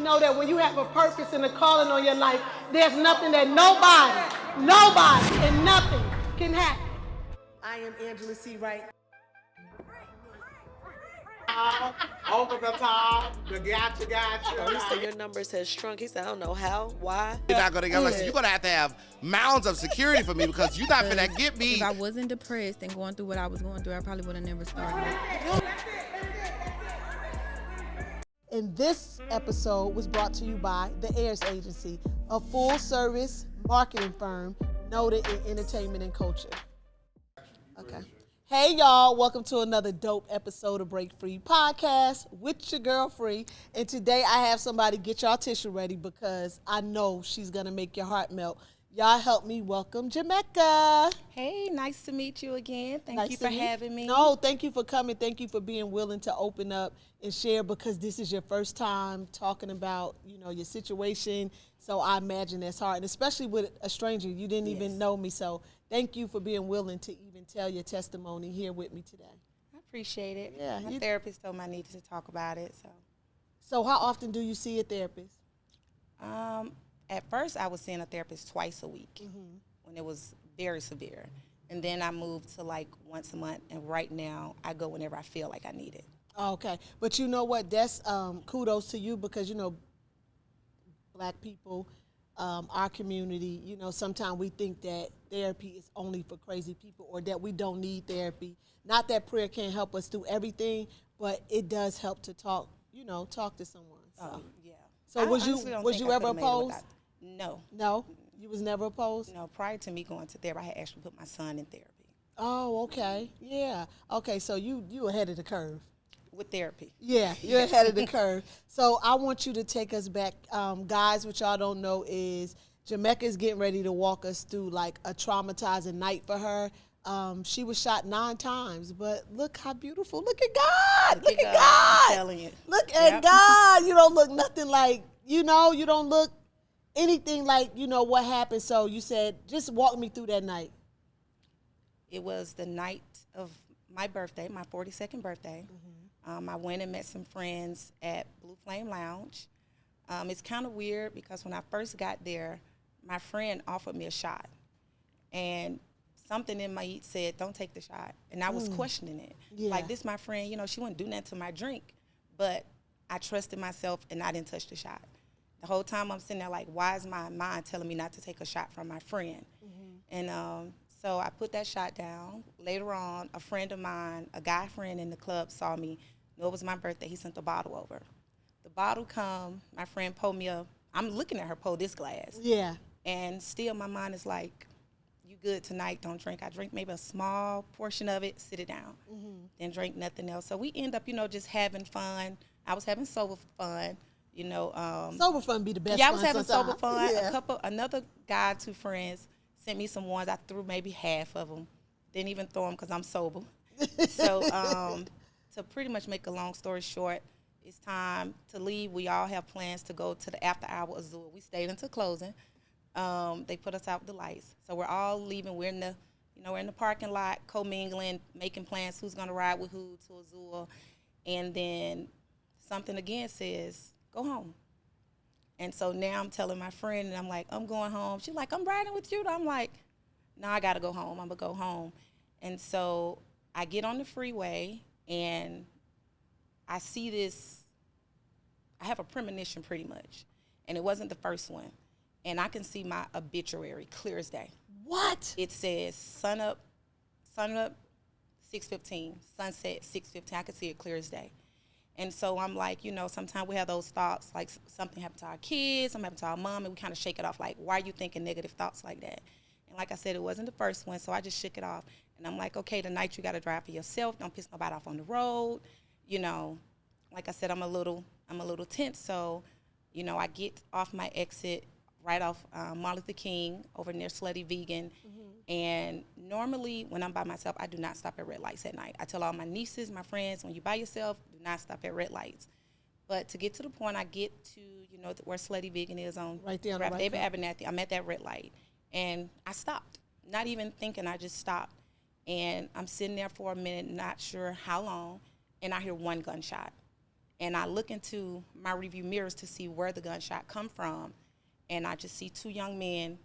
know that when you have a purpose and a calling on your life, there's nothing that nobody, and nothing can happen. I am Angela C. Wright. Over the top, the gotcha. He said your numbers has shrunk. He said, I don't know how, why. You're not gonna get, like, you're gonna have to have mounds of security for me because you're not gonna get me. If I wasn't depressed and going through what I was going through, I probably would have never started. And this episode was brought to you by the Ayers Agency, a full-service marketing firm noted in entertainment and culture. Okay. Hey, y'all. Welcome to another dope episode of Break Free Podcast with your girl Free. And today I have somebody, get y'all tissue ready because I know she's going to make your heart melt. Y'all help me welcome Jamecca. Hey, nice to meet you again. Thank you for having me. No, thank you for coming. Thank you for being willing to open up and share because this is your first time talking about, your situation. So I imagine that's hard, and especially with a stranger. You didn't even know me. So thank you for being willing to even tell your testimony here with me today. I appreciate it. Yeah, my therapist told me I needed to talk about it. So how often do you see a therapist? At first, I was seeing a therapist twice a week when it was very severe. And then I moved to like once a month. And right now, I go whenever I feel like I need it. Okay. But you know what? That's kudos to you because, Black people, our community, sometimes we think that therapy is only for crazy people or that we don't need therapy. Not that prayer can't help us do everything, but it does help to talk to someone. So. Yeah. So was you ever opposed? No. No? You was never opposed? No, prior to me going to therapy, I had actually put my son in therapy. Oh, okay. Yeah. Okay, so you ahead of the curve. With therapy. Yeah, you're ahead of the curve. So I want you to take us back. Guys, what y'all don't know is Jamecca is getting ready to walk us through like a traumatizing night for her. She was shot 9 times, but look how beautiful. Look at God. Look at God. I'm telling you. Look at God. You don't look nothing like, you don't look anything like, what happened. So you said, just walk me through that night. It was the night of my birthday, my 42nd birthday. I went and met some friends at Blue Flame Lounge. It's kind of weird because when I first got there, my friend offered me a shot. And something in me said, don't take the shot. And I was questioning it. Yeah. Like, this my friend, she wouldn't do nothing to my drink. But I trusted myself, and I didn't touch the shot. The whole time I'm sitting there like, why is my mind telling me not to take a shot from my friend? And so I put that shot down. Later on, a friend of mine, a guy friend in the club saw me. Knew it was my birthday. He sent the bottle over. The bottle come, my friend pulled me up. I'm looking at her pull this glass. Yeah. And still my mind is like, you good tonight, don't drink. I drink maybe a small portion of it, sit it down. Then drink nothing else. So we end up, just having fun. I was having sober fun. Sober fun be the best. Yeah, I was having sometime. sober fun. Yeah. Another guy, 2 friends, sent me some ones. I threw maybe half of them. Didn't even throw them because I'm sober. So to pretty much make a long story short, it's time to leave. We all have plans to go to the after hour Azul. We stayed until closing. They put us out with the lights. So we're all leaving. We're in the, we're in the parking lot, commingling, making plans who's gonna ride with who to Azul. And then something again says, go home. And so now I'm telling my friend, and I'm like, I'm going home. She's like, I'm riding with you. I'm like, no, I got to go home. I'm going to go home. And so I get on the freeway, and I see this. I have a premonition pretty much, and it wasn't the first one. And I can see my obituary clear as day. What? It says sun up 6:15, sunset 6:15. I can see it clear as day. And so I'm like, sometimes we have those thoughts, like something happened to our kids, something happened to our mom, and we kind of shake it off, like, why are you thinking negative thoughts like that? And like I said, it wasn't the first one, so I just shook it off. And I'm like, okay, tonight you got to drive for yourself. Don't piss nobody off on the road. Like I said, I'm a little tense. So, I get off my exit right off Martin Luther King over near Slutty Vegan. And normally when I'm by myself, I do not stop at red lights at night. I tell all my nieces, my friends, when you're by yourself, do not stop at red lights. But to get to the point, I get to, where Slutty Vegan is on right there on the right David Abernathy. I'm at that red light. And I stopped, not even thinking, I just stopped. And I'm sitting there for a minute, not sure how long, and I hear one gunshot. And I look into my review mirrors to see where the gunshot come from, and I just see 2 young men,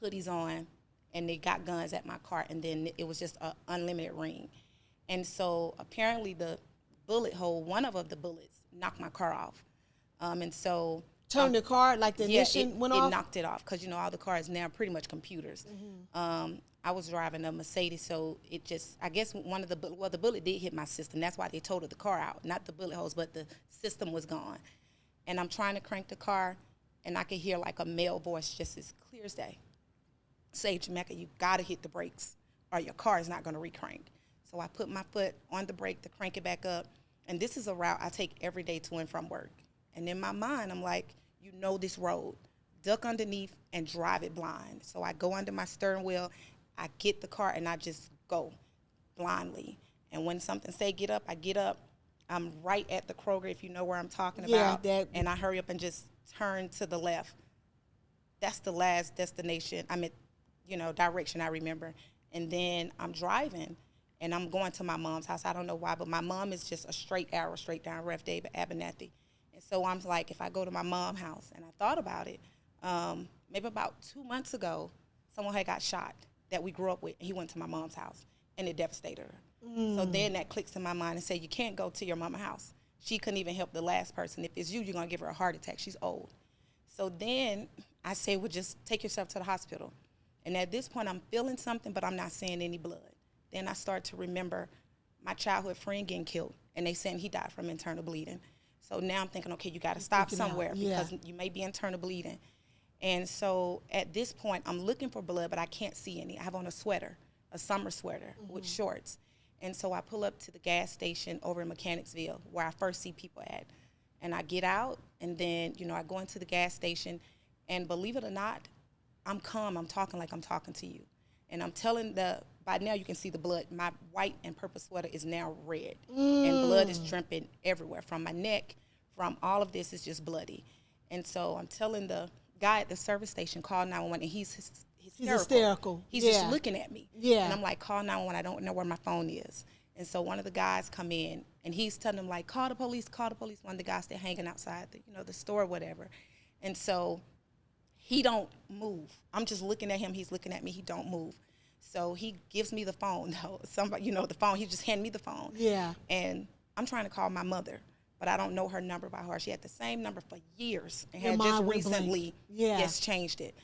hoodies on, and they got guns at my car, and then it was just an unlimited ring. And so apparently the bullet hole, one of the bullets, knocked my car off. And so Turned the car, like the ignition went off? It knocked it off, because, all the cars now are pretty much computers. I was driving a Mercedes, so it just, I guess the bullet did hit my system. That's why they totaled the car out. Not the bullet holes, but the system was gone. And I'm trying to crank the car, and I could hear like a male voice just as clear as day say, Jamecca, you gotta hit the brakes or your car is not gonna recrank. So I put my foot on the brake to crank it back up. And this is a route I take every day to and from work. And in my mind, I'm like, you know this road. Duck underneath and drive it blind. So I go under my steering wheel, I get the car, and I just go blindly. And when something say get up, I get up. I'm right at the Kroger, if you know where I'm talking about. And I hurry up and just turn to the left. That's the last destination, direction I remember. And then I'm driving, and I'm going to my mom's house. I don't know why, but my mom is just a straight arrow, straight down Rev David Abernathy. And so I'm like, if I go to my mom's house, and I thought about it, maybe about 2 months ago, someone had got shot that we grew up with, and he went to my mom's house, and it devastated her. So then that clicks in my mind and say, you can't go to your mama's house. She couldn't even help the last person. If it's you, you're going to give her a heart attack. She's old. So then I say, well, just take yourself to the hospital. And at this point, I'm feeling something, but I'm not seeing any blood. Then I start to remember my childhood friend getting killed, and they saying he died from internal bleeding. So now I'm thinking, okay, you got to stop somewhere because you may be internal bleeding. And so at this point, I'm looking for blood, but I can't see any. I have on a sweater, a summer sweater with shorts. And so I pull up to the gas station over in Mechanicsville, where I first see people at. And I get out, and then, I go into the gas station, and believe it or not, I'm calm. I'm talking like I'm talking to you. And I'm telling by now you can see the blood. My white and purple sweater is now red. And blood is dripping everywhere. From my neck, from all of this is just bloody. And so I'm telling the guy at the service station, call 911, and he's hysterical. He's hysterical. He's just looking at me. Yeah. And I'm like, call 911, I don't know where my phone is. And so one of the guys come in, and he's telling them, like, call the police, call the police. One of the guys, they're hanging outside the store or whatever. And so he don't move. I'm just looking at him. He's looking at me. He don't move. So he gives me the phone, though. Somebody, the phone. He just handed me the phone. Yeah. And I'm trying to call my mother, but I don't know her number by heart. She had the same number for years and Your had mind just went recently blank. changed it.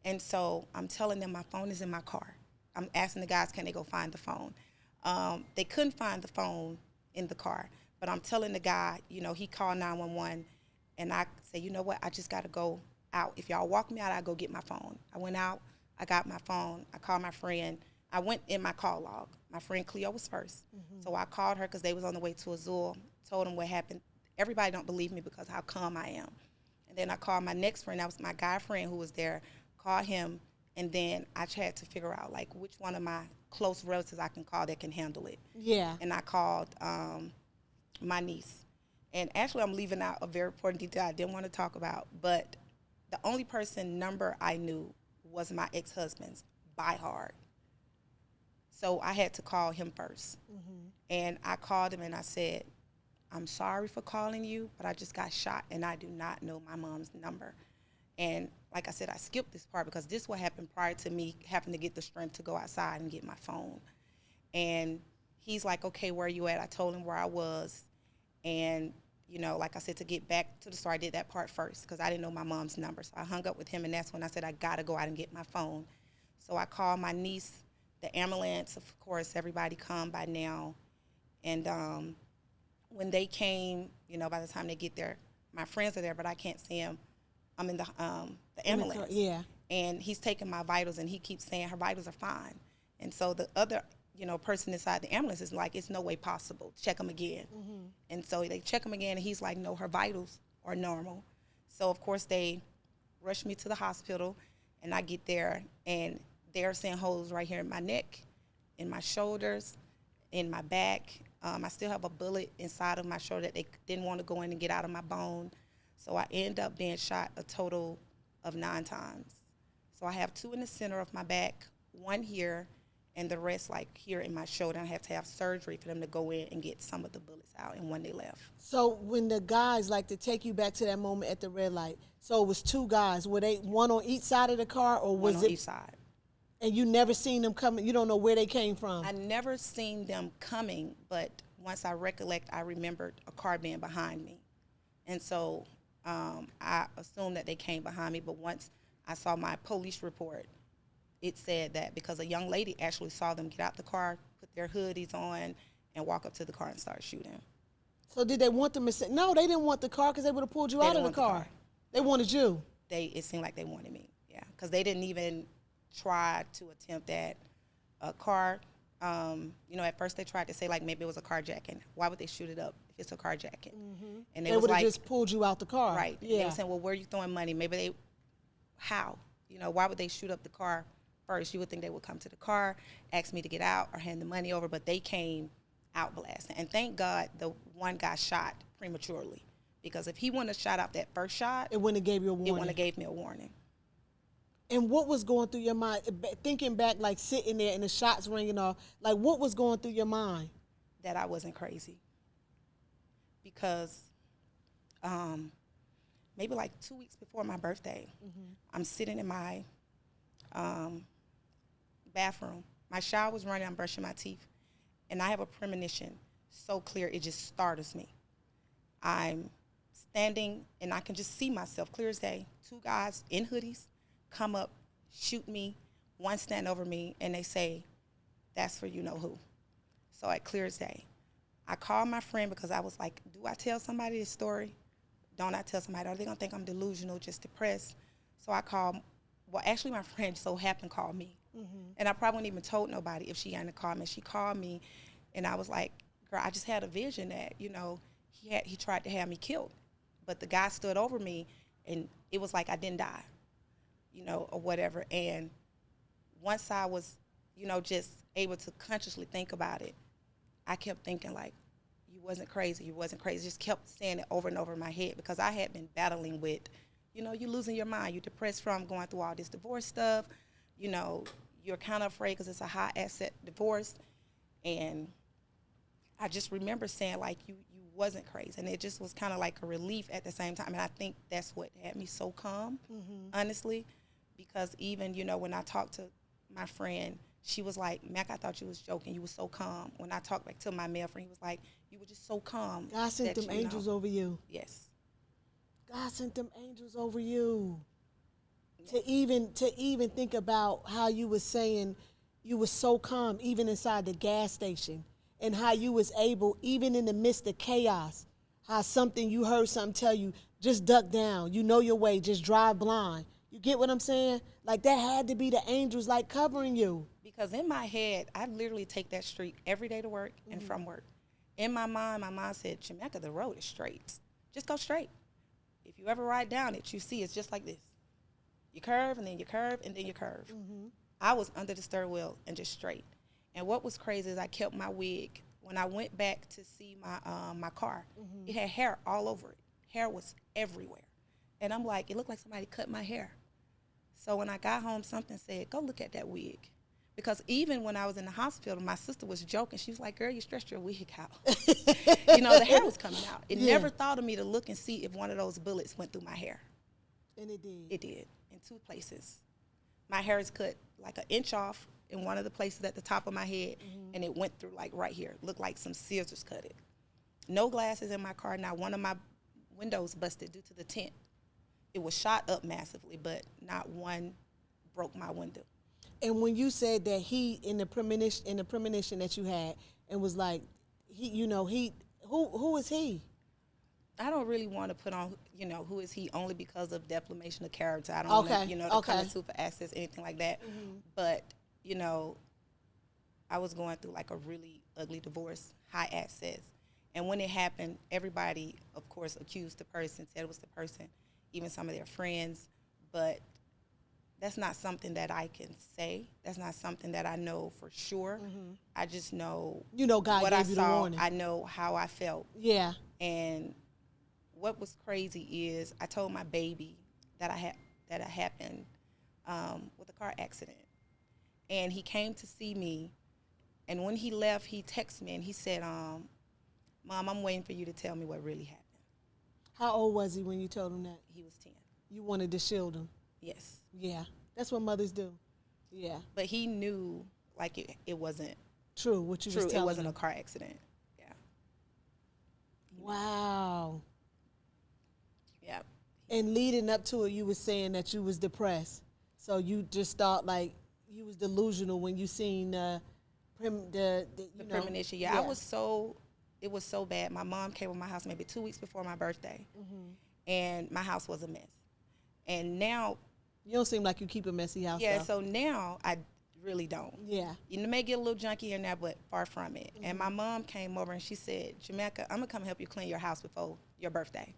And so I'm telling them my phone is in my car. I'm asking the guys, can they go find the phone? They couldn't find the phone in the car, but I'm telling the guy, he called 911, and I say, you know what, I just got to go out. If y'all walk me out, I'll go get my phone. I went out, I got my phone, I called my friend. I went in my call log. My friend Cleo was first. So I called her because they was on the way to Azul, told them what happened. Everybody don't believe me because how calm I am. And then I called my next friend, that was my guy friend who was there, called him, and then I had to figure out, like, which one of my close relatives I can call that can handle it. Yeah. And I called my niece. And actually, I'm leaving out a very important detail I didn't want to talk about, but the only person number I knew was my ex-husband's by heart. So I had to call him first. And I called him and I said, I'm sorry for calling you, but I just got shot and I do not know my mom's number. And like I said, I skipped this part because this what happened prior to me having to get the strength to go outside and get my phone. And he's like, okay, where are you at? I told him where I was. And, like I said, to get back to the story, I did that part first because I didn't know my mom's number. So I hung up with him, and that's when I said, I got to go out and get my phone. So I called my niece, the ambulance, of course, everybody come by now. And when they came, by the time they get there, my friends are there, but I can't see them. I'm in the ambulance. Yeah. And he's taking my vitals, and he keeps saying her vitals are fine. And so the other, person inside the ambulance is like, it's no way possible. Check them again. And so they check him again, and he's like, no, her vitals are normal. So, of course, they rush me to the hospital, and I get there, and they're seeing holes right here in my neck, in my shoulders, in my back. I still have a bullet inside of my shoulder that they didn't want to go in and get out of my bone. So I end up being shot a total of 9 times. So I have 2 in the center of my back, 1 here, and the rest, like here in my shoulder, I have to have surgery for them to go in and get some of the bullets out, and when they left. So when the guys, like, to take you back to that moment at the red light, so it was two guys. Were they one on each side of the car, or was One on it? each side. And you never seen them coming? You don't know where they came from? I never seen them coming, but once I recollect, I remembered a car being behind me. And so I assumed that they came behind me, but once I saw my police report, it said that because a young lady actually saw them get out the car, put their hoodies on, and walk up to the car and start shooting. So did they want them to say, no, they didn't want the car because they would have pulled you They out of didn't the want the car. car. They wanted you. It seemed like they wanted me, yeah, because they didn't even try to attempt at a car. At first they tried to say, like, maybe it was a carjacking. Why would they shoot it up if it's a carjacking? Mm-hmm. And They would have just pulled you out the car. right. Yeah. They were saying, well, where are you throwing money? Maybe how? Why would they shoot up the car first? You would think they would come to the car, ask me to get out, or hand the money over, but they came out blasting. And thank God the one guy shot prematurely, because if he wouldn't have shot out that first shot, It wouldn't have gave you a it warning. wouldn't have gave me a warning. And what was going through your mind, thinking back, like sitting there and the shots ringing off, like what was going through your mind? That I wasn't crazy, because maybe like 2 weeks before my birthday, I'm sitting in my bathroom. My shower was running, I'm brushing my teeth, and I have a premonition so clear it just startles me. I'm standing and I can just see myself clear as day. Two guys in hoodies come up, shoot me, one stand over me, and they say, "That's for you know who." So at clear as day, I called my friend because I was like, do I tell somebody this story? Don't I tell somebody? Are they gonna think I'm delusional, just depressed? So I called, well, actually my friend so happened called me. And I probably wouldn't even told nobody if she hadn't called me. She called me, and I was like, girl, I just had a vision that, he tried to have me killed. But the guy stood over me, and it was like I didn't die, or whatever. And once I was, just able to consciously think about it, I kept thinking, like, you wasn't crazy. Just kept saying it over and over in my head, because I had been battling with, you losing your mind. You're depressed from going through all this divorce stuff. You're kind of afraid because it's a high asset divorce. And I just remember saying, like, you wasn't crazy. And it just was kind of like a relief at the same time. And I think that's what had me so calm, honestly, because even, when I talked to my friend, she was like, Mac, I thought you was joking. You were so calm. When I talked back to my male friend, he was like, you were just so calm. God sent them angels over you. Yes. God sent them angels over you. To even think about how you was saying you were so calm even inside the gas station, and how you was able, even in the midst of chaos, how you heard something tell you, just duck down, you know your way, just drive blind. You get what I'm saying? Like, that had to be the angels, like, covering you. Because in my head, I literally take that street every day to work and from work. In my mom said, Jamaica, the road is straight. Just go straight. If you ever ride down it, you see it's just like this. You curve, and then you curve, and then you curve. I was under the steering wheel and just straight. And what was crazy is I kept my wig. When I went back to see my car, it had hair all over it. Hair was everywhere. And I'm like, it looked like somebody cut my hair. So when I got home, something said, go look at that wig. Because even when I was in the hospital, my sister was joking. She was like, girl, you stretched your wig out. The hair was coming out. It never thought of me to look and see if one of those bullets went through my hair. And it did. It did, in 2 places. My hair is cut like an inch off in one of the places at the top of my head, and it went through like right here. Looked like some scissors cut it. No glasses in my car. Not one of my windows busted due to the tint. It was shot up massively, but not one broke my window. And when you said that he, in the premonition that you had, and was like, who is he? I don't really want to put on, who is he, only because of defamation of character. I don't want to, to come into for access, anything like that. But, I was going through like a really ugly divorce, high access. And when it happened, everybody, of course, accused the person, said it was the person, even some of their friends. But that's not something that I can say. That's not something that I know for sure. I just know, God what gave I you the saw. warning. I know how I felt. Yeah. And what was crazy is I told my baby that it happened with a car accident. And he came to see me. And when he left, he texted me and he said, Mom, I'm waiting for you to tell me what really happened. How old was he when you told him that? He was 10. You wanted to shield him. Yes. Yeah. That's what mothers do. Yeah. But he knew, like, it wasn't True, what you true. was telling It wasn't him. a car accident. Yeah. Wow. Yeah. And leading up to it, you were saying that you was depressed. So you just thought, like, you was delusional when you seen the premonition. Yeah, it was so bad. My mom came to my house maybe 2 weeks before my birthday, and my house was a mess. And now, you don't seem like you keep a messy house. yeah. though. So now I really don't. Yeah. You may get a little junky in there, but far from it. And my mom came over and she said, Jamaica, I'm gonna come help you clean your house before your birthday.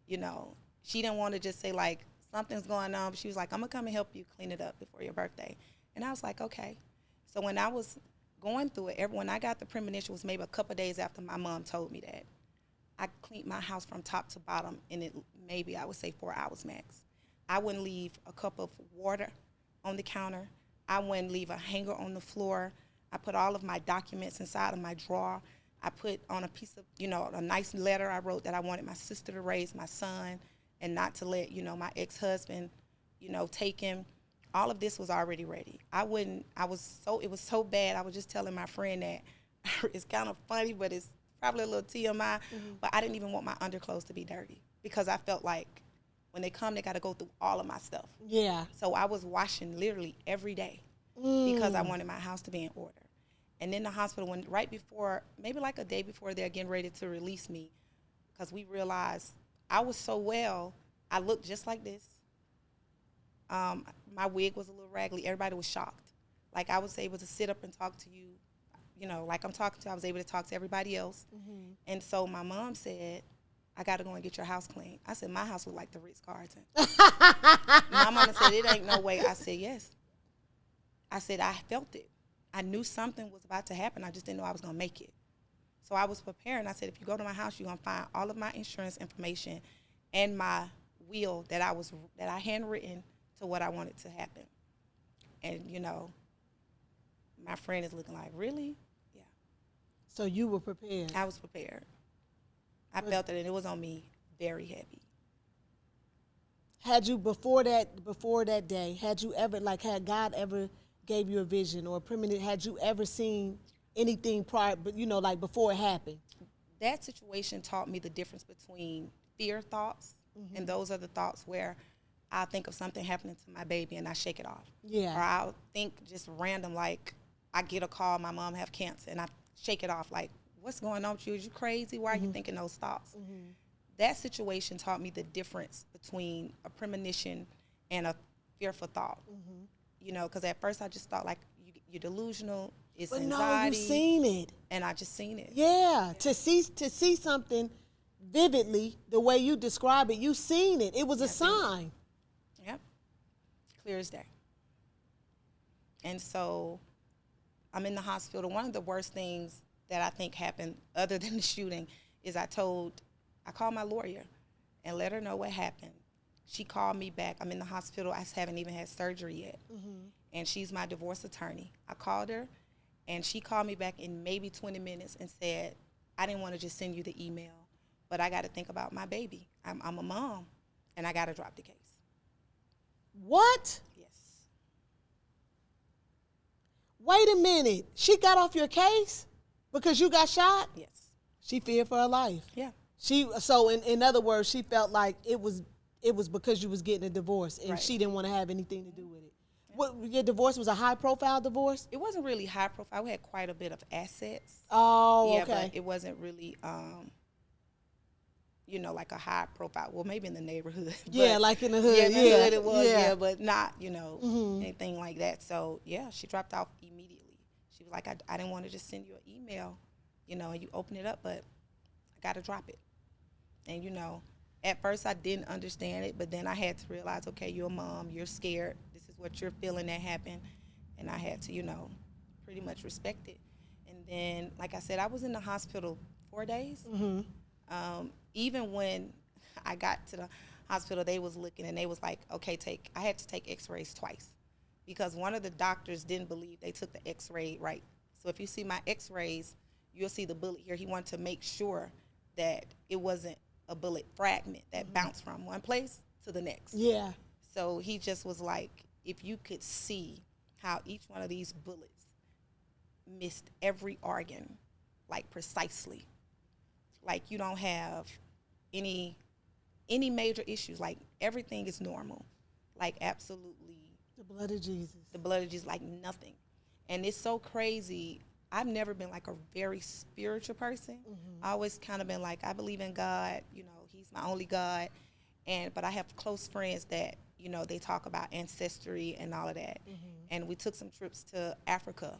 You know, she didn't want to just say like something's going on, but she was like, I'm gonna come and help you clean it up before your birthday. And I was like, okay. So when I was going through it, when I got the premonition was maybe a couple of days after my mom told me that. I cleaned my house from top to bottom in it maybe I would say 4 hours max. I wouldn't leave a cup of water on the counter. I wouldn't leave a hanger on the floor. I put all of my documents inside of my drawer. I put on a piece of, a nice letter I wrote that I wanted my sister to raise my son and not to let, my ex-husband, take him. All of this was already ready. It was so bad. I was just telling my friend that it's kind of funny, but it's probably a little TMI, but I didn't even want my underclothes to be dirty because I felt like when they come, they got to go through all of my stuff. Yeah. So I was washing literally every day because I wanted my house to be in order. And in the hospital, right before, maybe like a day before they're getting ready to release me, because we realized I was so well, I looked just like this. My wig was a little raggedy. Everybody was shocked. Like I was able to sit up and talk to you, like I'm talking to, I was able to talk to everybody else. And so my mom said, I got to go and get your house clean. I said, my house looked like the Ritz-Carlton. My mama said, it ain't no way. I said, yes. I said, I felt it. I knew something was about to happen. I just didn't know I was going to make it. So I was preparing. I said, if you go to my house, you're going to find all of my insurance information and my will that I handwritten to what I wanted to happen. And, my friend is looking like, really? Yeah. So you were prepared. I was prepared. I felt it, and it was on me very heavy. Had you, before that day, had you ever, had God ever gave you a vision or a premonition, had you ever seen anything prior, but before it happened? That situation taught me the difference between fear thoughts, and those are the thoughts where I'll think of something happening to my baby and I shake it off. Yeah. Or I'll think just random, like I get a call, my mom have cancer, and I shake it off like, what's going on with you? Is you crazy? Why are you thinking those thoughts? That situation taught me the difference between a premonition and a fearful thought. Because at first I just thought like you're delusional, it's but anxiety. No, you seen it. And I just seen it. Yeah, to see something vividly the way you describe it, you seen it. It was a sign. Yep, clear as day. And so I'm in the hospital. One of the worst things that I think happened other than the shooting is I called my lawyer and let her know what happened. She called me back. I'm in the hospital. I haven't even had surgery yet. And she's my divorce attorney. I called her, and she called me back in maybe 20 minutes and said, I didn't want to just send you the email, but I got to think about my baby. I'm a mom, and I got to drop the case. What? Yes. Wait a minute. She got off your case because you got shot? Yes. She feared for her life. Yeah. So in other words, she felt like it was because you was getting a divorce and Right. she didn't want to have anything to do with it. What, your divorce was a high profile divorce? It wasn't really high profile. We had quite a bit of assets. Oh, Yeah, okay. but it wasn't really, like a high profile. Well, maybe in the neighborhood. Yeah, but like in the hood. Yeah, in the yeah. hood it was, yeah. yeah, but not, anything like that. So, yeah, she dropped off immediately. She was like, I didn't want to just send you an email, and you open it up, but I got to drop it. And, at first I didn't understand it, but then I had to realize, okay, you're a mom, you're scared. This is what you're feeling that happened. And I had to, pretty much respect it. And then, like I said, I was in the hospital 4 days. Even when I got to the hospital, they was looking and they was like, okay, I had to take x-rays twice because one of the doctors didn't believe they took the x-ray right. So if you see my x-rays, you'll see the bullet here. He wanted to make sure that it wasn't a bullet fragment that bounced from one place to the next. Yeah. So he just was like, if you could see how each one of these bullets missed every organ, like precisely, like you don't have any major issues, like everything is normal, like absolutely. The blood of Jesus. The blood of Jesus, like nothing. And it's so crazy. I've never been like a very spiritual person. I always kind of been like, I believe in God, you know, he's my only God. But I have close friends that, you know, they talk about ancestry and all of that. And we took some trips to Africa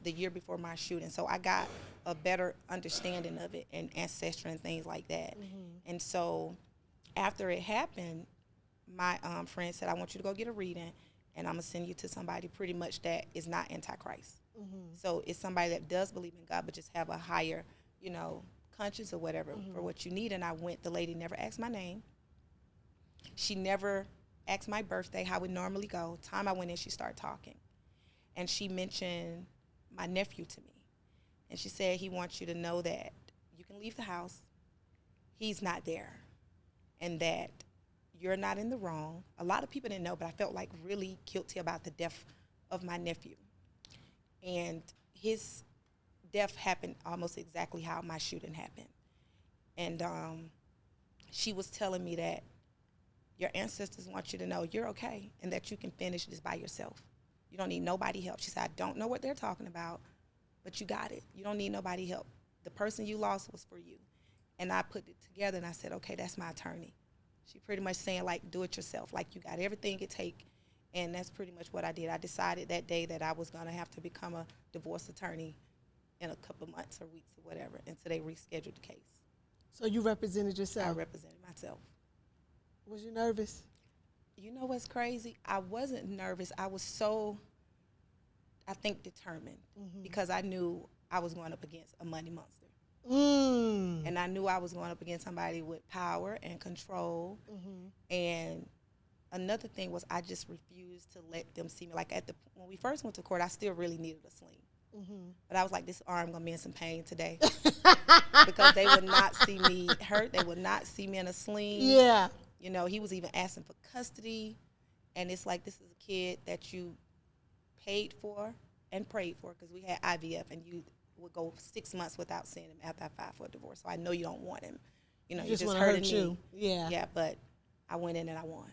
the year before my shooting. So I got a better understanding of it and ancestry and things like that. And so after it happened, my friend said, I want you to go get a reading, and I'm going to send you to somebody pretty much that is not antichrist. So it's somebody that does believe in God, but just have a higher, you know, conscience or whatever for what you need. And I went, the lady never asked my name. She never asked my birthday, how we normally go. Time I went in, she started talking. And she mentioned my nephew to me. And she said, he wants you to know that you can leave the house. He's not there. And that you're not in the wrong. A lot of people didn't know, but I felt like really guilty about the death of my nephew. And his death happened almost exactly how my shooting happened. And she was telling me that your ancestors want you to know you're okay and that you can finish this by yourself. You don't need nobody help. She said, I don't know what they're talking about, but you got it. You don't need nobody help. The person you lost was for you. And I put it together and I said, okay, that's my attorney. She pretty much saying, like, do it yourself. Like, you got everything it take. And that's pretty much what I did. I decided that day that I was going to have to become a divorce attorney in a couple months or weeks or whatever until they rescheduled the case. So you represented yourself? I represented myself. Was you nervous? You know what's crazy? I wasn't nervous. I was so, I think, determined because I knew I was going up against a money monster. And I knew I was going up against somebody with power and control. And another thing was I just refused to let them see me. Like when we first went to court, I still really needed a sling. But I was like, this arm going to be in some pain today. Because they would not see me hurt. They would not see me in a sling. Yeah. You know, he was even asking for custody. And it's like, this is a kid that you paid for and prayed for, because we had IVF, and you would go 6 months without seeing him after I filed for a divorce. So I know you don't want him. You know, you just hurting me. You. Yeah. Yeah, but I went in and I won.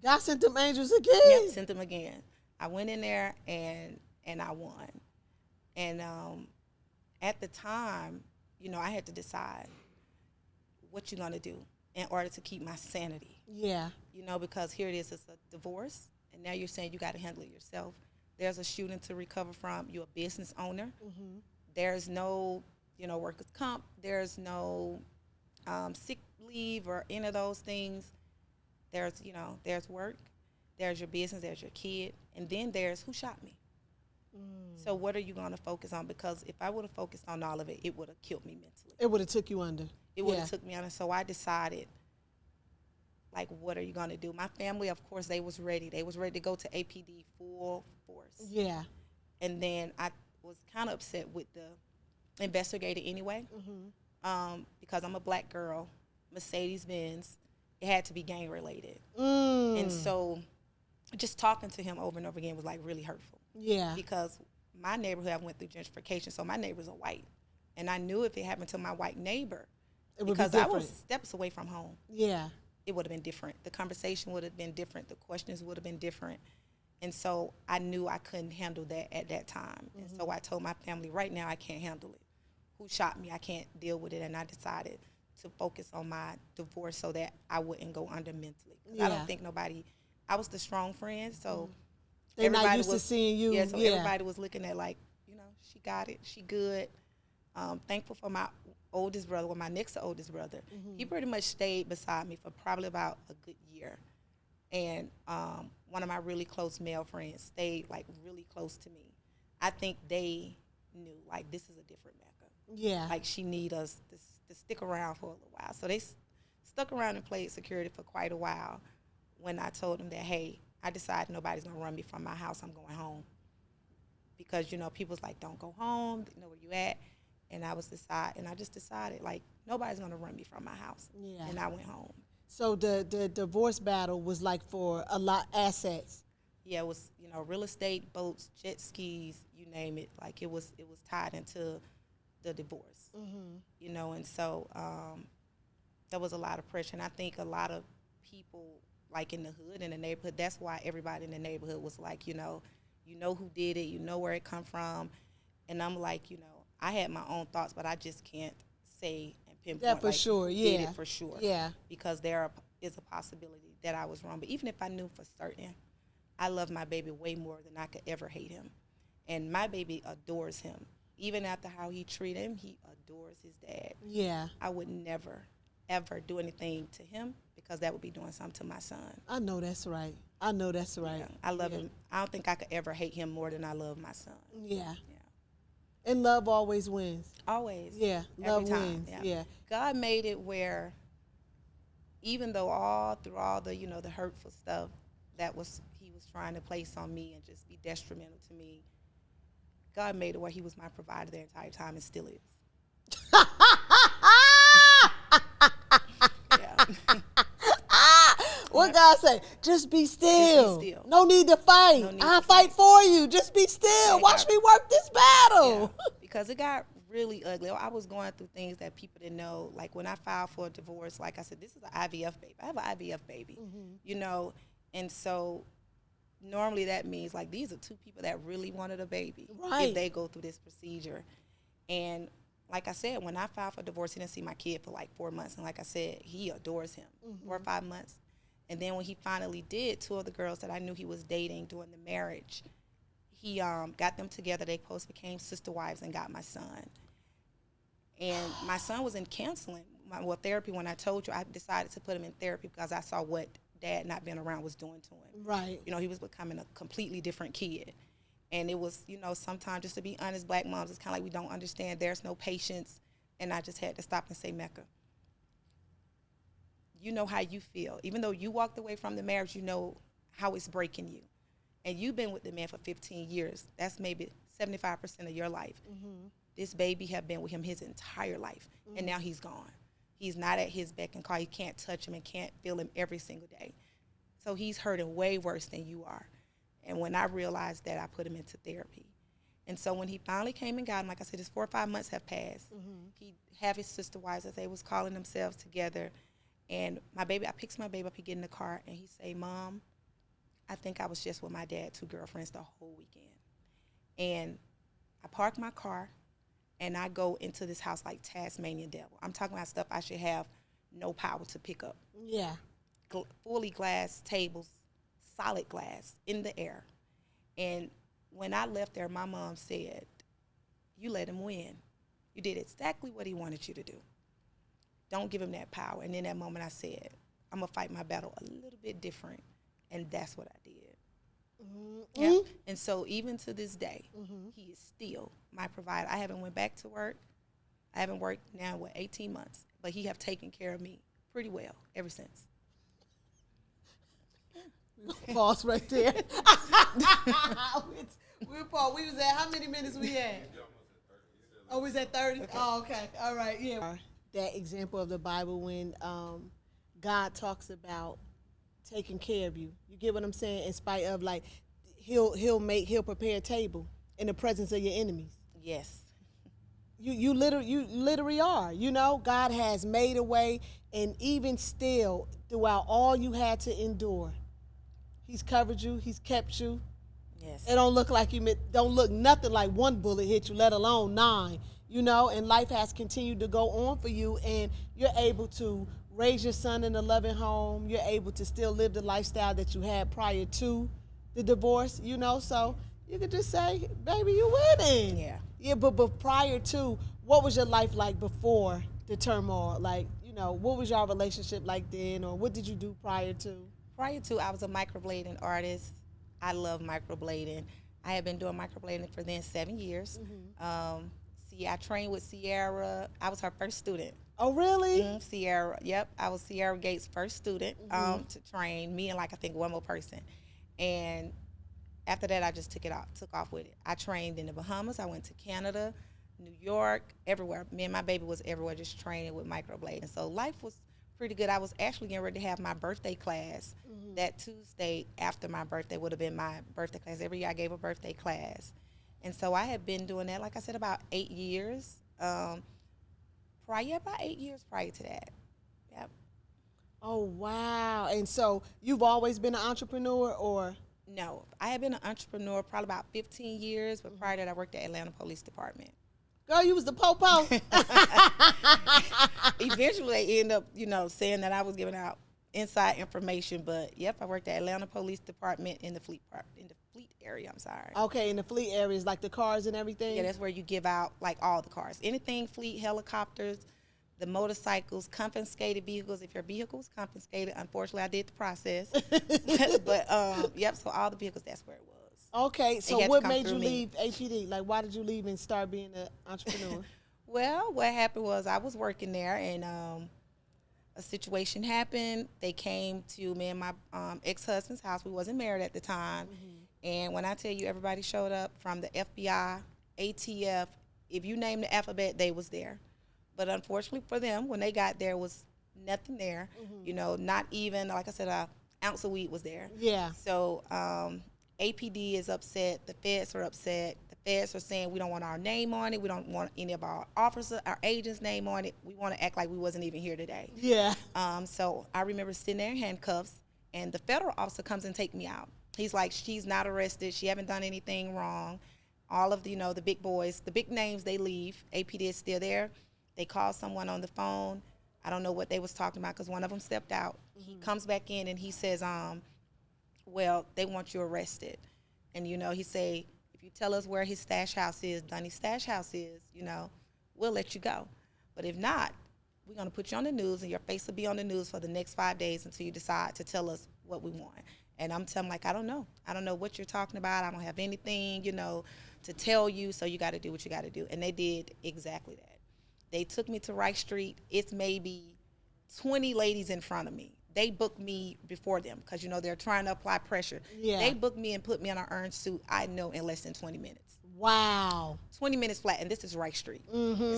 God sent them angels again. Yep, sent them again. I went in there and I won. And at the time, you know, I had to decide what you're going to do in order to keep my sanity. Yeah. You know, because here it is, it's a divorce, and now you're saying you got to handle it yourself. There's a shooting to recover from. You're a business owner. There's no, you know, workers' comp. There's no sick leave or any of those things. There's, you know, there's work. There's your business. There's your kid. And then there's who shot me. So what are you going to focus on? Because if I would have focused on all of it, it would have killed me mentally. It would have took you under. It would have took me under. So I decided, like, what are you going to do? My family, of course, they was ready. They was ready to go to APD full force. Yeah. And then I was kind of upset with the investigator anyway, because I'm a black girl, Mercedes-Benz. It had to be gang-related. And so just talking to him over and over again was, like, really hurtful. Yeah. Because my neighborhood went through gentrification, so my neighbors are white. And I knew if it happened to my white neighbor, It would because be I different. was steps away from home, Yeah. it would have been different. The conversation would have been different. The questions would have been different. And so I knew I couldn't handle that at that time. And so I told my family, right now I can't handle it. Who shot me? I can't deal with it. And I decided to focus on my divorce so that I wouldn't go under mentally. 'Cause I don't think nobody, I was the strong friend, so They're not everybody used to seeing you. Yeah, so everybody was looking at, like, you know, she got it, she good. Thankful for my oldest brother, well, my next oldest brother. He pretty much stayed beside me for probably about a good year. And one of my really close male friends stayed, like, really close to me. I think they knew, like, this is a different Mecca. Yeah. Like, she need us to stick around for a little while. So they stuck around and played security for quite a while when I told them that, hey, I decided nobody's gonna run me from my house. I'm going home. Because, people's like, don't go home, they know where you at. And I just decided, like, nobody's gonna run me from my house. Yeah. And I went home. So the divorce battle was like for a lot assets. Yeah, it was, real estate, boats, jet skis, you name it. Like, it was tied into the divorce. And so there was a lot of pressure. And I think a lot of people, like in the hood, in the neighborhood, that's why everybody in the neighborhood was like, you know who did it, you know where it come from. And I'm like, I had my own thoughts, but I just can't say and pinpoint. Yeah, for like, sure, who yeah. did it for sure. Yeah. Because there is a possibility that I was wrong. But even if I knew for certain, I love my baby way more than I could ever hate him. And my baby adores him. Even after how he treated him, he adores his dad. Yeah. I would never, ever do anything to him because that would be doing something to my son. I know that's right. Yeah, I love him. I don't think I could ever hate him more than I love my son. Yeah. And love always wins. Always. Yeah. Love Every time. wins. Yeah. God made it where even though through all the, the hurtful stuff he was trying to place on me and just be detrimental to me, God made it where he was my provider the entire time and still is. Yeah. What God say? Just be still. Just be still. No need to fight. No need I'll to fight for you. Just be still. Watch me work this battle. Yeah, because it got really ugly. I was going through things that people didn't know. Like when I filed for a divorce, like I said, this is an IVF baby. I have an IVF baby, and so normally that means like these are two people that really wanted a baby. Right. If they go through this procedure. And like I said, when I filed for divorce, he didn't see my kid for like 4 months. And like I said, he adores him. 4 or 5 months. And then when he finally did, 2 of the girls that I knew he was dating during the marriage, he got them together. They both became sister wives and got my son. And my son was in counseling, therapy. When I told you, I decided to put him in therapy because I saw what Dad not being around was doing to him. Right. He was becoming a completely different kid. And it was, sometimes, just to be honest, black moms, it's kind of like we don't understand. There's no patience. And I just had to stop and say, Mecca, you know how you feel. Even though you walked away from the marriage, you know how it's breaking you. And you've been with the man for 15 years. That's maybe 75% of your life. This baby have been with him his entire life. And now he's gone. He's not at his beck and call. You can't touch him and can't feel him every single day. So he's hurting way worse than you are. And when I realized that, I put him into therapy. And so when he finally came and got him, like I said, his 4 or 5 months have passed. He have his sister wives, as they was calling themselves, together. And I picks my baby up, he get in the car, and he say, Mom, I think I was just with my dad, 2 girlfriends the whole weekend. And I park my car, and I go into this house like Tasmanian devil. I'm talking about stuff I should have no power to pick up. Yeah. Fully glass tables, solid glass in the air. And when I left there, my mom said, you let him win. You did exactly what he wanted you to do. Don't give him that power. And in that moment I said, I'm going to fight my battle a little bit different. And that's what I did. Yep. And so even to this day, he is still my provider. I haven't went back to work. I haven't worked now, 18 months. But he have taken care of me pretty well ever since. Pause right there. We paused. We was at, how many minutes we had? Oh, we was at 30? Okay. Oh, okay. All right, yeah. That example of the Bible when God talks about taking care of you. You get what I'm saying? In spite of, like, he'll prepare a table in the presence of your enemies. Yes. You literally are. God has made a way, and even still, throughout all you had to endure, He's covered you. He's kept you. Yes. It don't look like don't look nothing like one bullet hit you, let alone 9. And life has continued to go on for you, and you're able to raise your son in a loving home. You're able to still live the lifestyle that you had prior to the divorce. So you could just say, baby, you winning. Yeah. Yeah, but prior to, what was your life like before the turmoil? Like, what was your relationship like then, or what did you do prior to? Prior to, I was a microblading artist. I love microblading. I had been doing microblading for 7 years. I trained with Sierra. I was her first student. Oh, really? Sierra, yep. I was Sierra Gates' first student to train me and I think one more person. And after that, I just took off with it. I trained in the Bahamas. I went to Canada, New York, everywhere. Me and my baby was everywhere just training with microblading. So life was pretty good. I was actually getting ready to have my birthday class. That Tuesday after my birthday would have been my birthday class. Every year I gave a birthday class. And so I had been doing that, like I said, about 8 years. About 8 years prior to that. Yep. Oh, wow. And so you've always been an entrepreneur, or? No, I had been an entrepreneur probably about 15 years, but prior to that, I worked at Atlanta Police Department. Girl, you was the po-po. Eventually, they end up, saying that I was giving out inside information. But yep, I worked at Atlanta Police Department in the fleet area. I'm sorry. Okay, in the fleet areas, like the cars and everything? Yeah, that's where you give out like all the cars, anything fleet, helicopters, the motorcycles, confiscated vehicles. If your vehicle was confiscated, unfortunately, I did the process. but yep, so all the vehicles, that's where it was. Okay, so had to what come made you through me. leave APD? Like, why did you leave and start being an entrepreneur? Well, what happened was I was working there, and a situation happened. They came to me and my ex-husband's house. We wasn't married at the time. And when I tell you everybody showed up from the FBI, ATF, if you name the alphabet, they was there. But unfortunately for them, when they got there, was nothing there. Not even, like I said, an ounce of weed was there. Yeah. So APD is upset. The feds are upset. The feds are saying we don't want our name on it. We don't want any of our officers, our agents' name on it. We want to act like we wasn't even here today. Yeah. So I remember sitting there in handcuffs, and the federal officer comes and take me out. He's like, she's not arrested. She haven't done anything wrong. All of the, the big boys, the big names, they leave. APD is still there. They call someone on the phone. I don't know what they was talking about because one of them stepped out. He comes back in and he says, well, they want you arrested. And, he say, if you tell us where his stash house is, Dunny's stash house is, we'll let you go. But if not, we're going to put you on the news and your face will be on the news for the next 5 days until you decide to tell us what we want. And I'm telling like, I don't know. I don't know what you're talking about. I don't have anything, to tell you. So you got to do what you got to do. And they did exactly that. They took me to Rice Street. It's maybe 20 ladies in front of me. They booked me before them because, they're trying to apply pressure. Yeah. They booked me and put me on an orange suit, I know, in less than 20 minutes. Wow. 20 minutes flat, and this is Rice Street.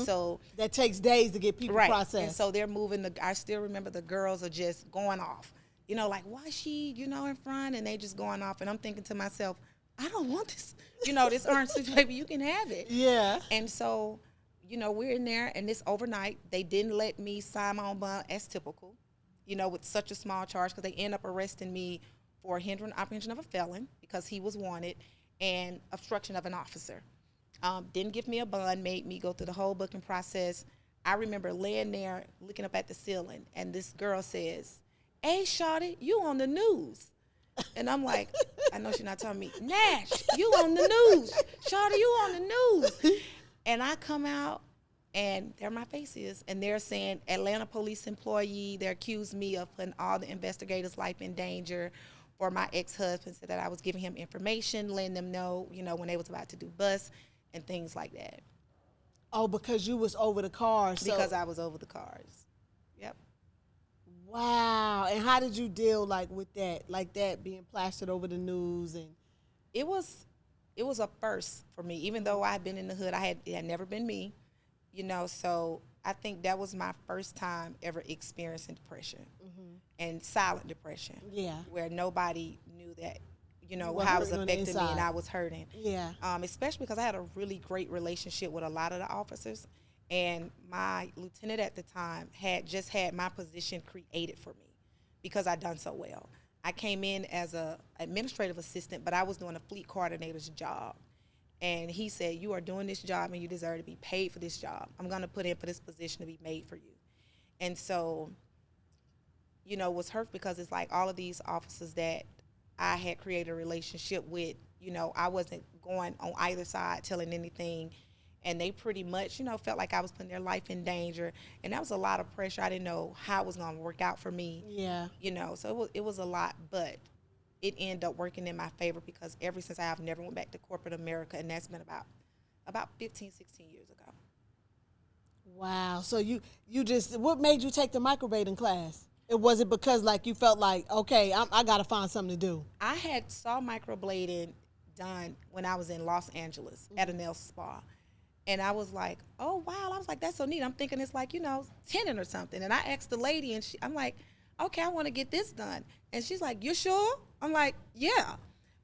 So that takes days to get people processed. And so they're moving. I still remember the girls are just going off. Like, why is she, in front? And they just going off. And I'm thinking to myself, I don't want this. This orange suit, baby, you can have it. Yeah. And so, we're in there, and this overnight, they didn't let me sign my own bond as typical, with such a small charge, because they end up arresting me for hindering apprehension of a felon because he was wanted and obstruction of an officer. Didn't give me a bond, made me go through the whole booking process. I remember laying there looking up at the ceiling, and this girl says, "Hey, shawty, you on the news." And I'm like, I know she's not telling me, "Nash, you on the news. Shawty, you on the news." And I come out, and there my face is, and they're saying Atlanta police employee. They accused me of putting all the investigators' life in danger for my ex-husband, said that I was giving him information, letting them know, when they was about to do bust and things like that. Oh, because you was over the cars. Because I was over the cars. Yep. Wow. And how did you deal with that being plastered over the news? And it was a first for me, even though I had been in the hood. It had never been me, so I think that was my first time ever experiencing depression and silent depression. Yeah. Where nobody knew that, were how it was hurting on the affecting me, and inside. I was hurting. Yeah. Especially because I had a really great relationship with a lot of the officers, and my lieutenant at the time had just had my position created for me because I'd done so well. I came in as a administrative assistant, but I was doing a fleet coordinator's job. And he said, "You are doing this job and you deserve to be paid for this job. I'm going to put in for this position to be made for you." And so, was hurt because it's like all of these officers that I had created a relationship with, I wasn't going on either side telling anything. And they pretty much, felt like I was putting their life in danger. And that was a lot of pressure. I didn't know how it was going to work out for me. Yeah. So it was a lot, but it ended up working in my favor because ever since I've never went back to corporate America, and that's been about 15, 16 years ago. Wow. So you just, what made you take the microblading class? It wasn't because like you felt like, okay, I got to find something to do. I had saw microblading done when I was in Los Angeles at a nail spa. And I was like, oh, wow. I was like, that's so neat. I'm thinking it's like, tinning or something. And I asked the lady, and I'm like, okay, I want to get this done. And she's like, you sure? I'm like, yeah.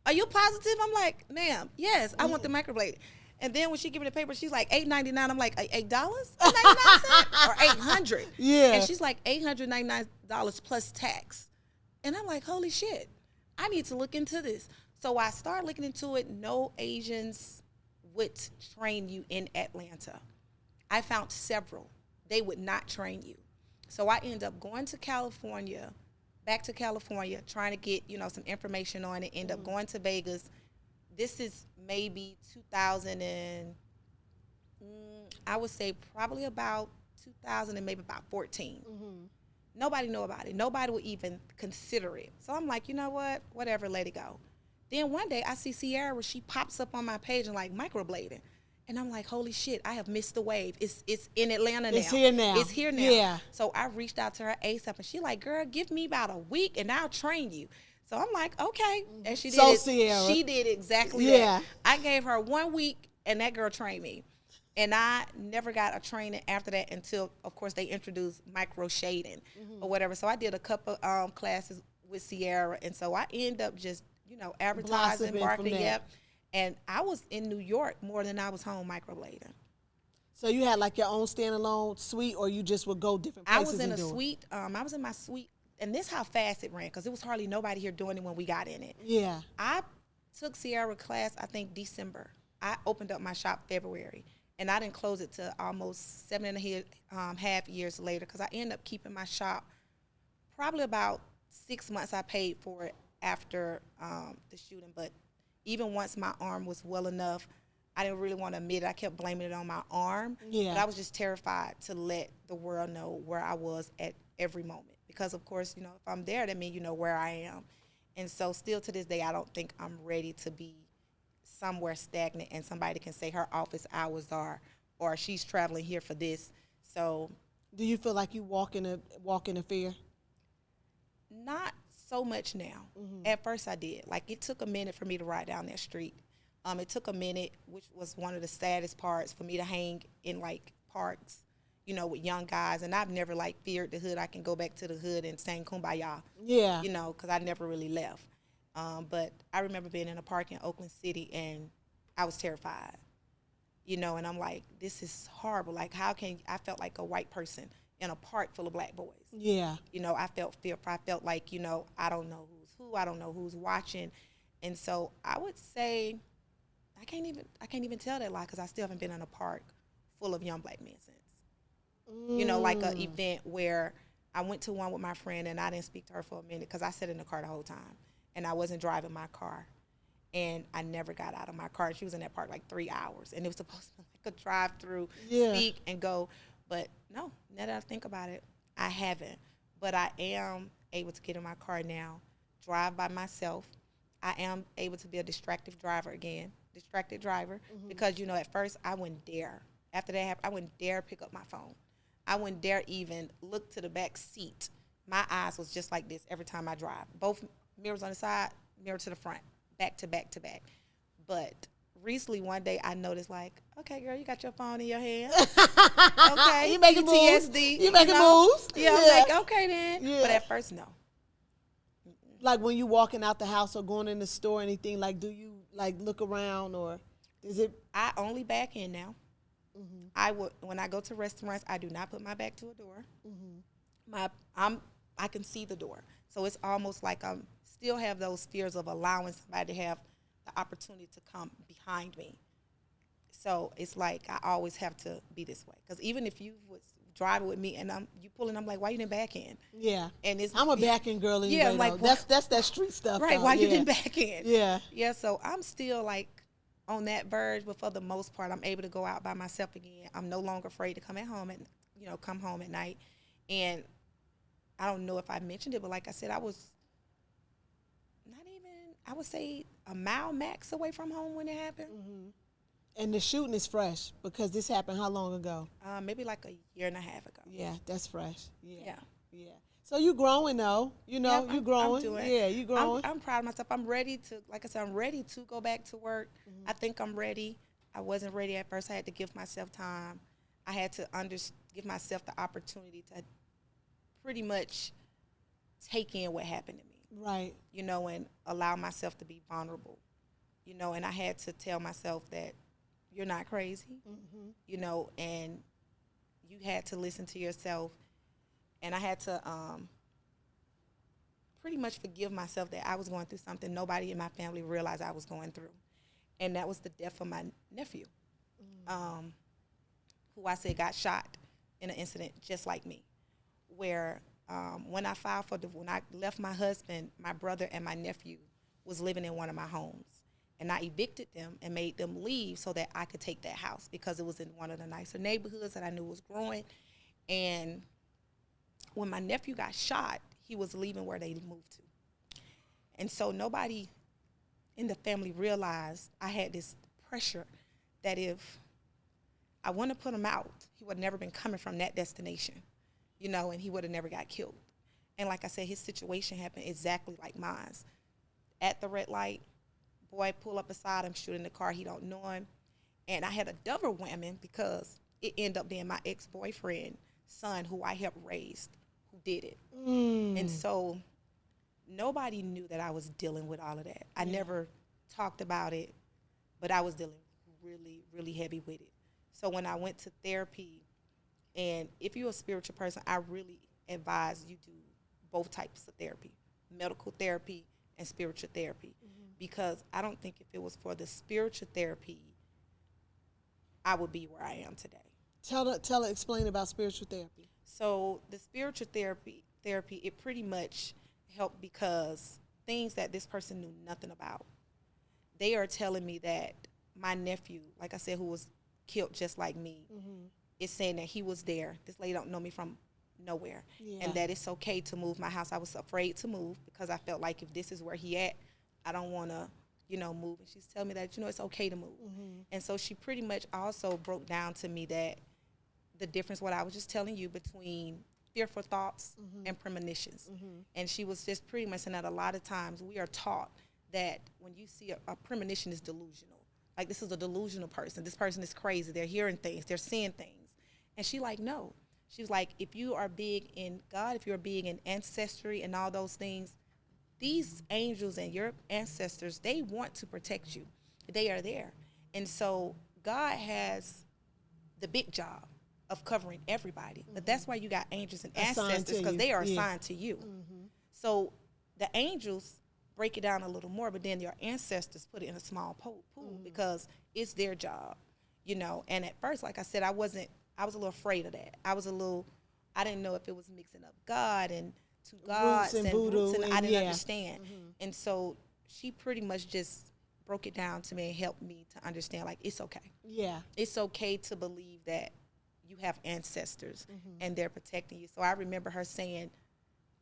Are you positive? I'm like, ma'am, yes, I want the microblade. And then when she gave me the paper, she's like, $8.99. I'm like, $8.99 or $800? Yeah. And she's like, $899 plus tax. And I'm like, holy shit, I need to look into this. So I started looking into it. No Asians would train you in Atlanta. I found several. They would not train you. So I ended up going to California, back to California, trying to get, some information on it, end up going to Vegas. This is maybe 2000 and I would say probably about 2000 and maybe about 14. Nobody knew about it. Nobody would even consider it. So I'm like, you know what? Whatever, let it go. Then one day I see Sierra, she pops up on my page and like microblading. And I'm like, holy shit, I have missed the wave. It's in Atlanta now. It's here now. It's here now. Yeah. So I reached out to her ASAP, and she like, girl, give me about a week and I'll train you. So I'm like, okay. And she did So it. Sierra. She did exactly Yeah. that. I gave her 1 week, and that girl trained me. And I never got a training after that until, of course, they introduced micro shading or whatever. So I did a couple classes with Sierra, and so I ended up just, advertising, Blossoming marketing, from that. And I was in New York more than I was home microblading. So you had like your own standalone suite, or you just would go different I places was in and a do it? suite. I was in my suite, and this how fast it ran, because there was hardly nobody here doing it when we got in it. Yeah. I took Sierra class, I think, December. I opened up my shop February, and I didn't close it till almost 7.5 years later, because I ended up keeping my shop probably about 6 months. I paid for it after the shooting, but even once my arm was well enough, I didn't really want to admit it. I kept blaming it on my arm, Yeah. but I was just terrified to let the world know where I was at every moment, because, of course, if I'm there, that means where I am. And so still to this day, I don't think I'm ready to be somewhere stagnant and somebody can say her office hours are, or she's traveling here for this. So Do you feel like you walk in a fear? not so much now. At first I did. Like, it took a minute for me to ride down that street. It took a minute, which was one of the saddest parts, for me to hang in like parks, with young guys. And I've never like feared the hood. I can go back to the hood and sing Kumbaya, Yeah. because I never really left. But I remember being in a park in Oakland City, and I was terrified, and I'm like, this is horrible. Like, I felt like a white person in a park full of black boys. Yeah. I felt fearful. I felt like, I don't know who's who. I don't know who's watching. And so I would say I can't even tell that lie, because I still haven't been in a park full of young black men since. Like an event where I went to one with my friend, and I didn't speak to her for a minute because I sat in the car the whole time, and I wasn't driving my car. And I never got out of my car. She was in that park like 3 hours, and it was supposed to be like a drive-through, Yeah. speak and go. But no, now that I think about it, I haven't. But I am able to get in my car now, drive by myself. I am able to be a distracted driver, because, at first I wouldn't dare. After that happened, I wouldn't dare pick up my phone. I wouldn't dare even look to the back seat. My eyes was just like this every time I drive. Both mirrors on the side, mirror to the front, back to back to back. But recently, one day, I noticed, like, okay, girl, you got your phone in your hand. Okay, You making moves. PTSD. You making moves. Yeah, I'm like, okay then. Yeah. But at first, no. Like when you walking out the house or going in the store, anything, like, do you like look around, or is it? I only back in now. When I go to restaurants, I do not put my back to a door. I can see the door, so it's almost like I'm still have those fears of allowing somebody to have the opportunity to come behind me. So it's like I always have to be this way, because even if you was driving with me and you pulling, I'm like, why you didn't back in? Yeah. And it's I'm a back in girl anyway. Yeah, I'm like, though. That's that street stuff. right. Though. Why yeah. you didn't back in? Yeah. Yeah. So I'm still like on that verge, but for the most part, I'm able to go out by myself again. I'm no longer afraid to come home at night. And I don't know if I mentioned it, but like I said, I was not even, I would say, a mile max away from home when it happened. And the shooting is fresh because this happened how long ago? Maybe like a year and a half ago. Yeah, that's fresh. Yeah. Yeah. Yeah. So you growing though, you know, Yep, you growing. I'm doing. Yeah, you growing. I'm proud of myself. I'm ready to, like I said, I'm ready to go back to work. I think I'm ready. I wasn't ready at first. I had to give myself time. I had to give myself the opportunity to pretty much take in what happened to me, Right. you know, and allow myself to be vulnerable, you know, and I had to tell myself that you're not crazy, you know, and you had to listen to yourself. And I had to pretty much forgive myself that I was going through something nobody in my family realized I was going through. And that was the death of my nephew, who I said got shot in an incident just like me, where when I filed for when I left my husband, my brother and my nephew was living in one of my homes. And I evicted them and made them leave so that I could take that house because it was in one of the nicer neighborhoods that I knew was growing. And when my nephew got shot, he was leaving where they moved to. And so nobody in the family realized I had this pressure that if I wouldn't have put him out, he would have never been coming from that destination, you know, and he would have never got killed. And like I said, his situation happened exactly like mine. At the red light, boy pull up beside him, shoot in the car, he don't know him. And I had a double whammy because it ended up being my ex-boyfriend's son who I helped raise who did it. And so nobody knew that I was dealing with all of that. I never talked about it, but I was dealing really, really heavy with it. So when I went to therapy, and if you're a spiritual person, I really advise you do both types of therapy, medical therapy and spiritual therapy, because I don't think if it was for the spiritual therapy, I would be where I am today. Explain about spiritual therapy. So the spiritual therapy, it pretty much helped because things that this person knew nothing about. They are telling me that my nephew, like I said, who was killed just like me, is saying that he was there. This lady don't know me from nowhere. And that it's okay to move my house. I was afraid to move because I felt like if this is where he at, I don't want to, you know, move. And she's telling me that, you know, it's okay to move. And so she pretty much also broke down to me that the difference, what I was just telling you, between fearful thoughts and premonitions. And she was just pretty much saying that a lot of times we are taught that when you see a premonition is delusional. Like, this is a delusional person. This person is crazy. They're hearing things. They're seeing things. And she like, no. She was like, if you are big in God, if you're big in ancestry and all those things, these angels and your ancestors, they want to protect you. They are there. And so God has the big job of covering everybody. But that's why you got angels and ancestors, because they are assigned to you. So the angels break it down a little more, but then your ancestors put it in a small pool because it's their job, you know. And at first, like I said, I was a little afraid of that. I didn't know if it was mixing up God and two gods and roots, and I didn't understand. And so she pretty much just broke it down to me and helped me to understand, like, it's okay. It's okay to believe that you have ancestors and they're protecting you. So I remember her saying,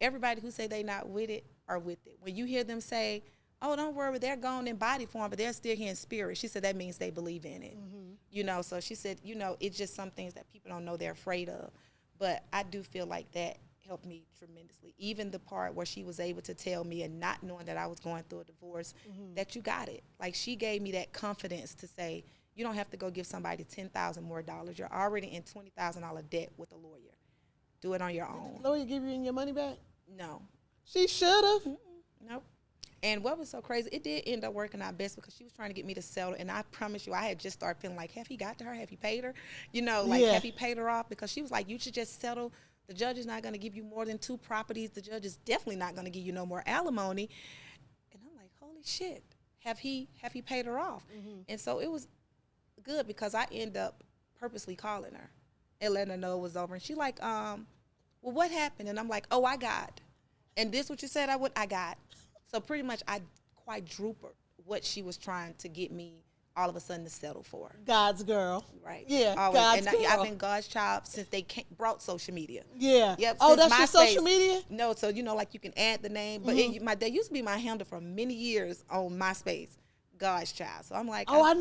everybody who say they not with it are with it. When you hear them say, oh, don't worry, they're gone in body form, but they're still here in spirit, she said that means they believe in it. You know, so she said, you know, it's just some things that people don't know they're afraid of. But I do feel like that helped me tremendously. Even the part where she was able to tell me, and not knowing that I was going through a divorce, that you got it. Like, she gave me that confidence to say, you don't have to go give somebody $10,000 more. You're already in $20,000 debt with a lawyer. Do it on your own. Did the lawyer give you your money back? No. She should have. Nope. And what was so crazy, it did end up working out best because she was trying to get me to settle. And I promise you, I had just started feeling like, have he got to her? Have he paid her? You know, like, have he paid her off? Because she was like, you should just settle. The judge is not going to give you more than 2 properties. The judge is definitely not going to give you no more alimony. And I'm like, holy shit, have he paid her off? And so it was good because I end up purposely calling her and letting her know it was over. And she like, well, what happened? And I'm like, oh, I got. And this what you said I got. So pretty much I quadrupled what she was trying to get me all of a sudden to settle for. God's girl. Right. Yeah, always. God's And girl. I've been God's child since they brought social media. Yeah. Yep. Oh, since that's your MySpace. social media? No, so, you know, like, you can add the name. But that used to be my handle for many years on MySpace. God's child. So I'm like, oh, I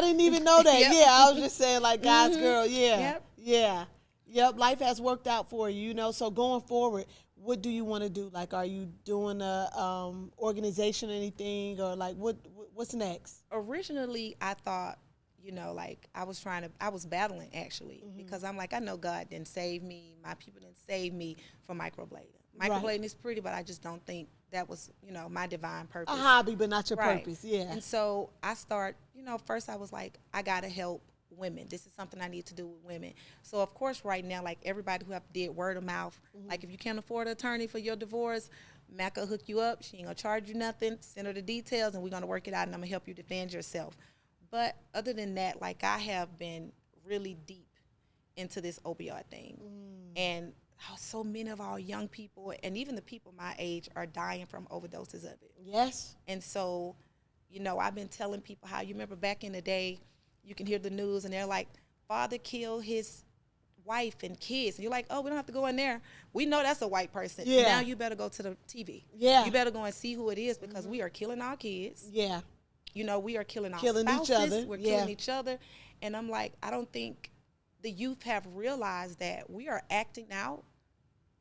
didn't even know that. Yep. Yeah, I was just saying, like, God's girl. Yeah. Yep. Yeah. Yep. Life has worked out for you, you know. So going forward, what do you want to do? Like, are you doing a organization or anything, or like what's next? Originally, I thought, you know, like I was battling actually, because I'm like, I know God didn't save me. My people didn't save me for microblading. Microblading is pretty, but I just don't think that was, you know, my divine purpose. A hobby, but not your purpose. Yeah. And so I start, you know, first I was like, I got to help women. This is something I need to do with women. So of course right now, like everybody who have did word of mouth, like if you can't afford an attorney for your divorce, Mac will hook you up. She ain't gonna charge you nothing. Send her the details and we're gonna work it out and I'm gonna help you defend yourself. But other than that, like I have been really deep into this opioid thing. And so many of our young people and even the people my age are dying from overdoses of it. Yes. And so, you know, I've been telling people how, you remember back in the day, you can hear the news and they're like, father killed his wife and kids. And you're like, oh, we don't have to go in there. We know that's a white person. Yeah. Now you better go to the TV. Yeah. You better go and see who it is because we are killing our kids. Yeah. You know, we are killing our each spouses. other. We're killing each other. And I'm like, I don't think the youth have realized that we are acting out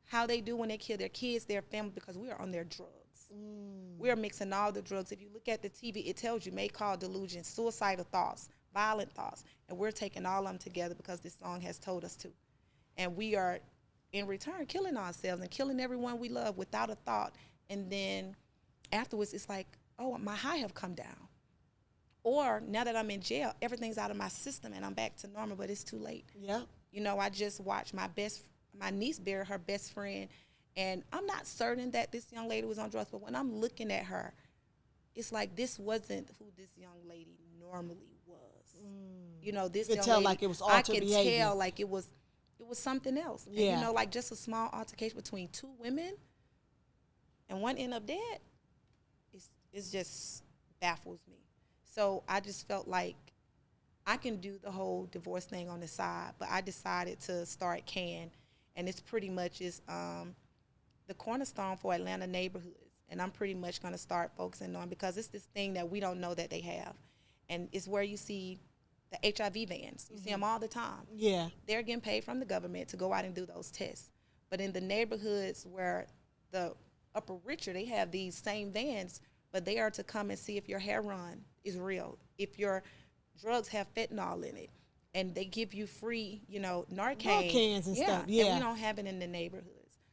how they do when they kill their kids, their family, because we are on their drugs. We are mixing all the drugs. If you look at the TV, it tells you may cause delusions, suicidal thoughts, violent thoughts, and we're taking all of them together because this song has told us to. And we are, in return, killing ourselves and killing everyone we love without a thought. And then afterwards, it's like, oh, my high have come down. Or now that I'm in jail, everything's out of my system and I'm back to normal, but it's too late. Yeah. You know, I just watched my niece bury her best friend, and I'm not certain that this young lady was on drugs, but when I'm looking at her, it's like this wasn't who this young lady normally was. You know, this You young could tell lady, like it was I altered could behavior. tell like it was something else. Yeah. And, you know, like just a small altercation between two women, and one end up dead. It's just baffles me. So I just felt like I can do the whole divorce thing on the side, but I decided to start CAN, and it's pretty much the cornerstone for Atlanta neighborhoods. And I'm pretty much going to start focusing on, because it's this thing that we don't know that they have. And it's where you see the HIV vans. You see them all the time. Yeah. They're getting paid from the government to go out and do those tests. But in the neighborhoods where the upper richer, they have these same vans, but they are to come and see if your heroin is real, if your drugs have fentanyl in it, and they give you free, you know, Narcans and stuff. Yeah. And we don't have it in the neighborhoods.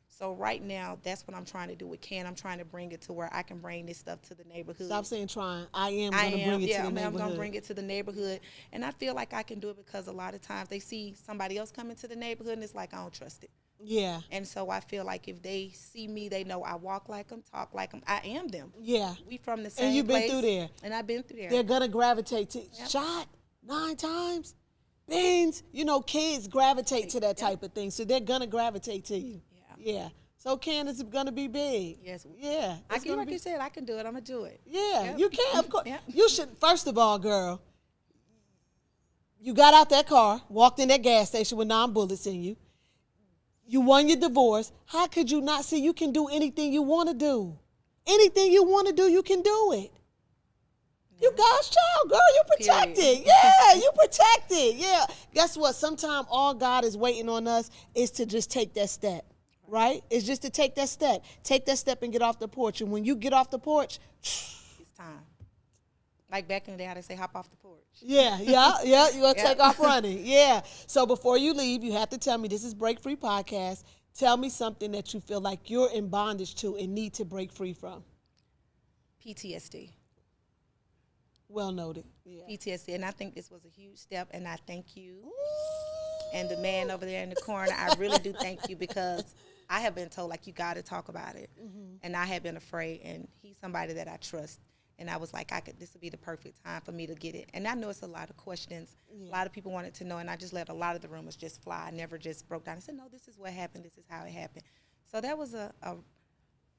So right now, that's what I'm trying to do with CAN. I'm trying to bring it to where I can bring this stuff to the neighborhood. Stop saying trying. I am going to bring it to the neighborhood. I'm going to bring it to the neighborhood. And I feel like I can do it because a lot of times they see somebody else coming to the neighborhood and it's like, I don't trust it. Yeah. And so I feel like if they see me, they know I walk like them, talk like them. I am them. Yeah. We from the same place. And you've been through there. And I've been through there. They're going to gravitate to shot 9 times. Bins. You know, kids gravitate to that type of thing. So they're going to gravitate to you. Yeah. So CAN is going to be big. Yes. Yeah. I can, like you said, I can do it. I'm going to do it. Yeah, you can, of course. Yep. You should, first of all, girl, you got out that car, walked in that gas station with 9 bullets in you. You won your divorce. How could you not see you can do anything you want to do? Anything you want to do, you can do it. You God's child, girl. You protected. Period. Yeah, you protected. Yeah. Guess what? Sometimes all God is waiting on us is to just take that step, right? It's just to take that step. Take that step and get off the porch. And when you get off the porch, it's time. Like back in the day, how they say, hop off the porch. Yeah. You're going to take off running. Yeah. So before you leave, you have to tell me, this is Break Free Podcast. Tell me something that you feel like you're in bondage to and need to break free from. PTSD. Well noted. Yeah. PTSD. And I think this was a huge step, and I thank you. And the man over there in the corner, I really do thank you, because I have been told, like, you got to talk about it. And I have been afraid, and he's somebody that I trust. And I was like, this would be the perfect time for me to get it. And I know it's a lot of questions. A lot of people wanted to know, and I just let a lot of the rumors just fly. I never just broke down and said, no, this is what happened. This is how it happened. So that was a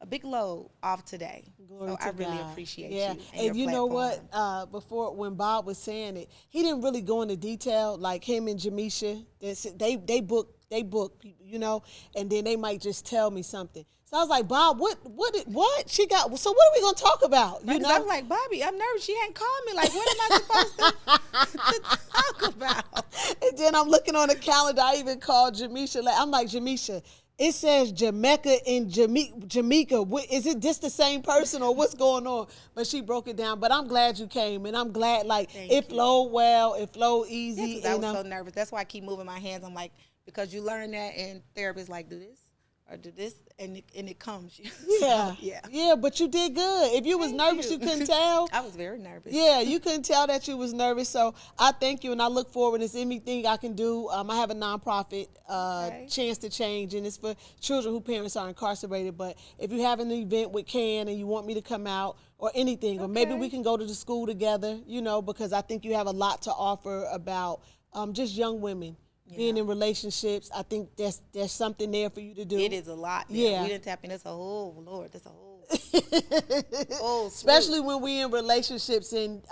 big load off today. Glory so to I really God. appreciate yeah. you. And you know what? Before, when Bob was saying it, he didn't really go into detail, like him and Jamisha. They book people, you know, and then they might just tell me something. So I was like, Bob, what she got? So what are we gonna talk about? You know, I was like, Bobby, I'm nervous. She ain't called me. Like, what am I supposed to talk about? And then I'm looking on the calendar. I even called Jamisha. I'm like, Jamisha, It says Jamaica and Jamaica. Is it just the same person or what's going on? But she broke it down. But I'm glad you came, and I'm glad it flowed well, it flowed easy. I was so nervous. That's why I keep moving my hands. I'm like, because you learn that, and therapists like, do this or do this, and it comes. Yeah, so, yeah. Yeah, but you did good. If you was nervous, you couldn't tell. I was very nervous. Yeah, you couldn't tell that you was nervous. So I thank you, and I look forward. It's anything I can do. I have a nonprofit, Chance to Change, and it's for children whose parents are incarcerated. But if you have an event with Can and you want me to come out or anything, or maybe we can go to the school together, because I think you have a lot to offer about just young women. Being in relationships, I think there's something there for you to do. It is a lot. Yeah. We didn't tap in. That's a whole, Lord, that's a whole. Especially when we in relationships and,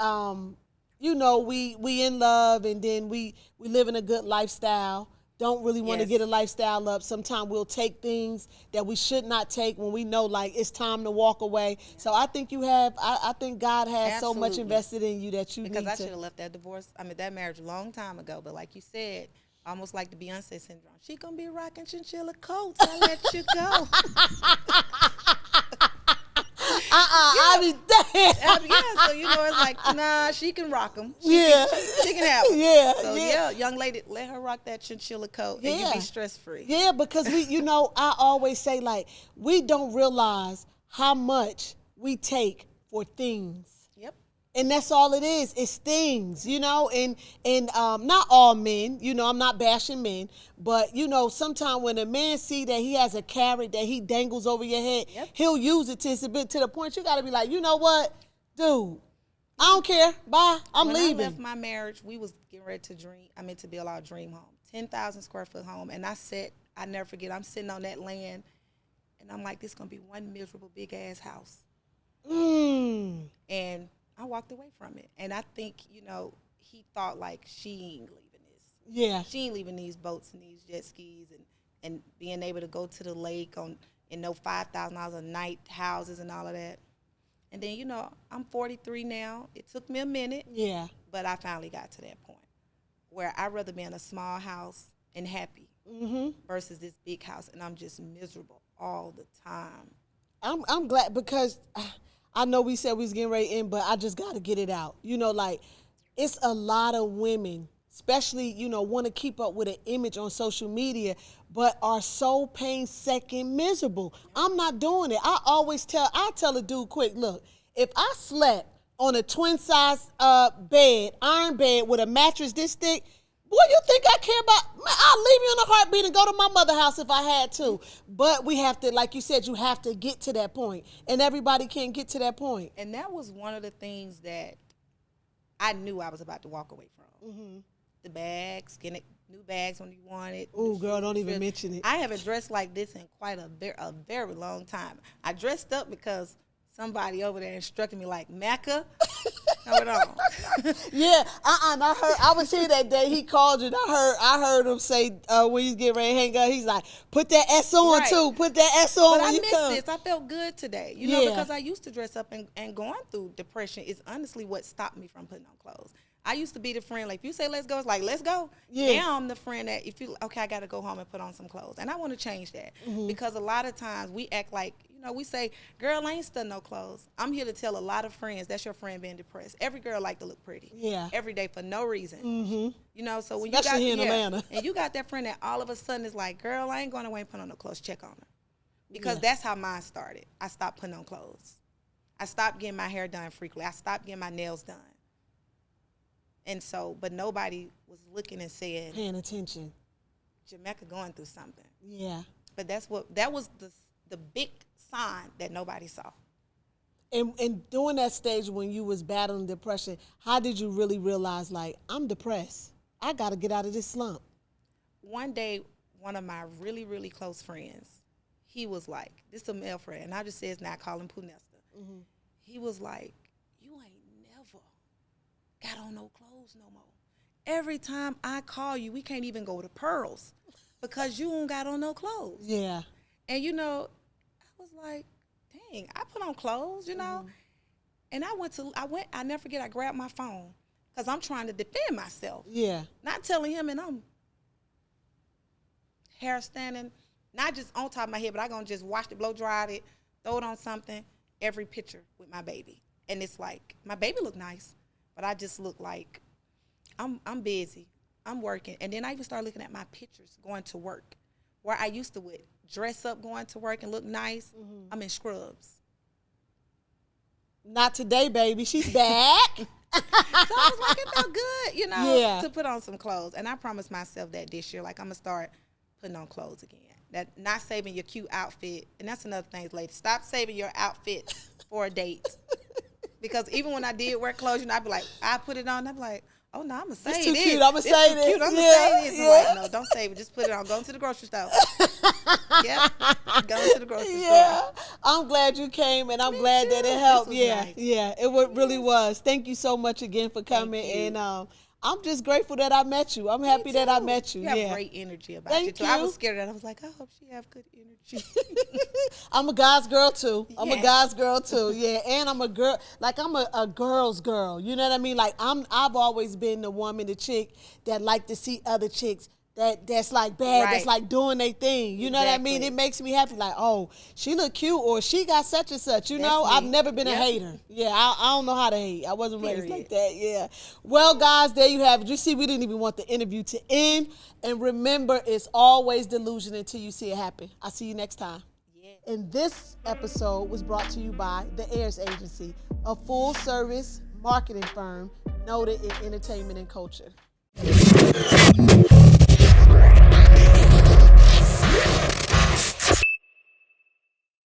we in love and then we live in a good lifestyle. Don't really want to get a lifestyle up. Sometimes we'll take things that we should not take when we know it's time to walk away. So I think I think God has so much invested in you that you need to. Because I should have left that marriage a long time ago. But like you said, almost like the Beyonce syndrome. She gonna be rocking chinchilla coats. I let you go. I be dead. So it's like, nah, she can rock them. She can have them. So young lady, let her rock that chinchilla coat and you be stress free. Yeah, because I always say we don't realize how much we take for things. And that's all it is. It's things, and not all men, I'm not bashing men, but, sometimes when a man see that he has a carrot that he dangles over your head, he'll use it to the point you got to be like, you know what, dude, I don't care. Bye. I'm leaving. When I left my marriage, we was getting ready to build our dream home, 10,000 square foot home. And I never forget, I'm sitting on that land and I'm like, this is going to be one miserable big ass house. And I walked away from it. And I think, he thought she ain't leaving this. Yeah. She ain't leaving these boats and these jet skis and being able to go to the lake in no $5,000 a night houses and all of that. And then, I'm 43 now. It took me a minute. Yeah. But I finally got to that point where I'd rather be in a small house and happy versus this big house. And I'm just miserable all the time. I'm glad because I know we said we was getting ready to end, but I just got to get it out. It's a lot of women, especially, want to keep up with an image on social media, but are so painstaking miserable. I'm not doing it. I tell a dude quick, look, if I slept on a twin size bed, iron bed with a mattress this thick, boy, you think I care about? Man, I'll leave you in a heartbeat and go to my mother's house if I had to. But we have to, like you said, you have to get to that point. And everybody can't get to that point. And that was one of the things that I knew I was about to walk away from. The bags, getting new bags when you want it. Oh, girl, don't even mention it. I haven't dressed like this in quite a very long time. I dressed up because somebody over there instructed me like, Mecca, hold on. Yeah, I was here that day. He called you. And I heard him say when he's getting ready to hang up, he's like, put that S on too. Put that S on but when I you come. missed this. I felt good today, because I used to dress up and going through depression is honestly what stopped me from putting on clothes. I used to be the friend, if you say let's go, it's like, let's go. Yeah. Now I'm the friend that I got to go home and put on some clothes. And I want to change that because a lot of times we act like, we say, girl, I ain't studying no clothes. I'm here to tell a lot of friends that's your friend being depressed. Every girl like to look pretty. Yeah. Every day for no reason. So when especially you got here in Atlanta. And you got that friend that all of a sudden is like, girl, I ain't going away and put on no clothes. Check on her. Because that's how mine started. I stopped putting on clothes. I stopped getting my hair done frequently. I stopped getting my nails done. And so, but nobody was looking and saying, paying attention. Jamaica going through something. Yeah. But that was the big sign that nobody saw. And during that stage when you was battling depression, how did you really realize, I'm depressed? I got to get out of this slump. One day, one of my really, really close friends, he was like, this is a male friend, and I just says now, I call him Punesta. He was like, you ain't never got on no clothes no more. Every time I call you, we can't even go to Pearls because you don't got on no clothes. Yeah. And, I was like, dang, I put on clothes, And I never forget, I grabbed my phone because I'm trying to defend myself. Yeah. Not telling him, and I'm hair standing, Not just on top of my head, but I gonna just wash it, blow dry it, throw it on something. Every picture with my baby, and it's like my baby look nice, but I just look like I'm busy, I'm working. And then I even started looking at my pictures going to work, where I used to would dress up going to work and look nice. I'm in scrubs. Not today, baby. She's back. So I was like, it felt good, you know, Yeah. to put on some clothes. And I promised myself that this year, like I'm gonna start putting on clothes again. That not saving your cute outfit. And that's another thing, ladies. Stop saving your outfit for a date. Because even when I did wear clothes, you know, I'd be like, I put it on, I'd be like, oh no, I'm gonna save It's this. too cute. I'm gonna This save too it. cute. I'm gonna Yeah, save this. yeah. I'm like, no, don't save it. Just put it on. Go into the grocery store. Yeah, go to the grocery Yeah, store. I'm glad you came, and I'm Me glad that too. it helped. This was Yeah, nice. yeah, it really was. Thank you so much again for coming, you. and I'm just grateful that I met you. I'm happy that I met you. You have Yeah, great energy about Thank you too. you. I was scared that I was like, I hope she have good energy. I'm a guy's girl too. I'm a Yes. guy's girl too. Yeah, and I'm a girl. Like I'm a girl's girl. You know what I mean? Like I've always been the woman, the chick that like to see other chicks that's like bad, that's Right. like doing their thing. You know what I mean? Exactly. It makes me happy. Like, oh, she look cute, or she got such and such. You That's know, me. I've never been a Yep. hater. Yeah, I don't know how to hate. I wasn't raised like Period. that. Yeah. Well, guys, there you have it. You see, we didn't even want the interview to end. And remember, it's always delusion until you see it happen. I'll see you next time. And this episode was brought to you by the Heirs Agency, a full-service marketing firm noted in entertainment and culture.